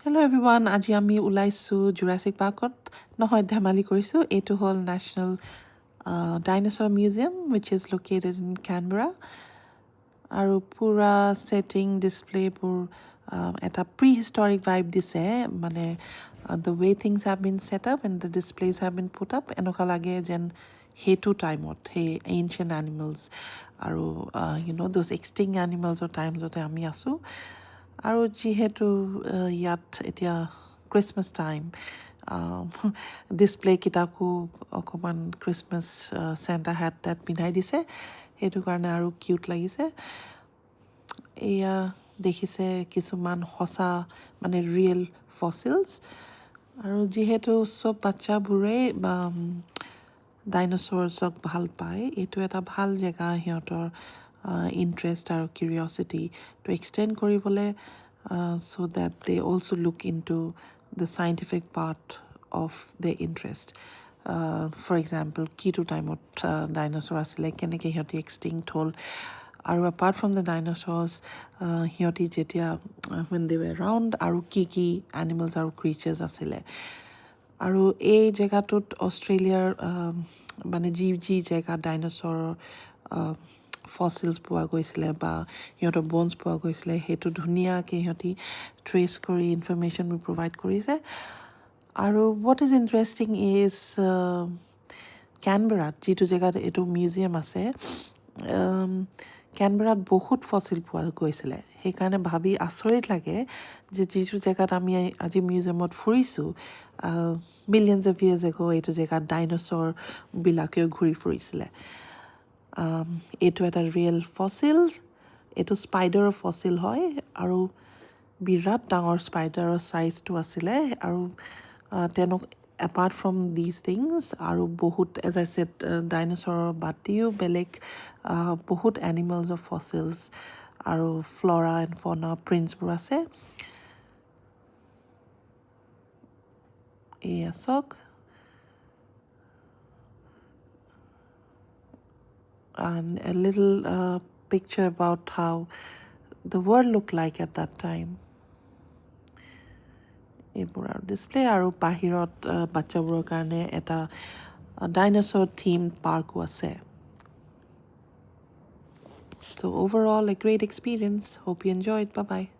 Hello everyone, আজি আমি ওলাইছো জুৰাছিক পাৰ্কত নহয় ধেমালি কৰিছো এইটো হ'ল National Dinosaur Museum which is located in Canberra আৰু পুৰা setting display বোৰ এটা prehistoric vibe দিছে মানে the way things have been set up and the displays have been put up এনেকুৱা লাগে যেন হেতু টাইমত হে ancient animals আৰু you know those extinct animals or times ওতে আমি আছো আৰু যিহেতু ইয়াত এতিয়া ক্ৰিসমাস টাইম ডিসপ্লে কিটাকো অকমান ক্ৰিসমাস সেন্টা হ্যাট দ্যাট পিন্ধাই দিছে সেইটো কাৰণে আৰু কিউট লাগিছে এয়া দেখিছে কিছুমান হসা মানে ৰিয়েল ফসিলস আৰু যিহেতু সব বাচ্চাবোৰে ডাইনোসৰছক ভাল পায় এইটো এটা ভাল জেগা সিহঁতৰ interest or curiosity to extend koribole so that they also look into the scientific part of their interest. For example, kitu time of dinosaur asile keneke hioti extinct hol aru apart from the dinosaurs hioti jetia when they were around aru ki animals aru creatures asile aru ei jegatut Australia মানে G জেগা ডাইনোসৰ fossils পোৱা গৈছিলে বা ইহঁতৰ bonds পোৱা গৈছিলে হেতু ধুনিয়াকে হিহঁতি ট্ৰেস কৰি ইনফৰমেশন প্ৰভাইড কৰিছে আৰু what is interesting is Canberra যেটো জেগাত এটো মিউজিয়াম আছে ক্যানবেৰাত বহুত ফসিল পোৱা গৈছিলে সেইকাৰণে ভাবি আচৰিত লাগে যে যেটো জেগাত আমি আজি মিউজিয়ামত ফুৰিছো millions of years ago এটো জেগাত ডাইনোসৰ বিলাকে ঘূৰি ফুৰিছিলে এটো এটা ৰিয়েল ফসিল এটো স্পাইডাৰৰ ফসিল হয় আৰু বিৰাট ডাঙৰ স্পাইডাৰৰ সাইজটো আছিল আৰু তেনক apart from these things aru bahut as I said dinosaur batiyo belek bahut animals of fossils aru flora and fauna prints bur ase sok and a little picture about how the world looked like at that time এইবোৰ display আৰু বাহিৰত বাচ্চাবোৰৰ কাৰণে এটা ডাইনোসৰ theme পাৰ্কো আছে So overall a great experience. Hope you enjoyed. Bye bye.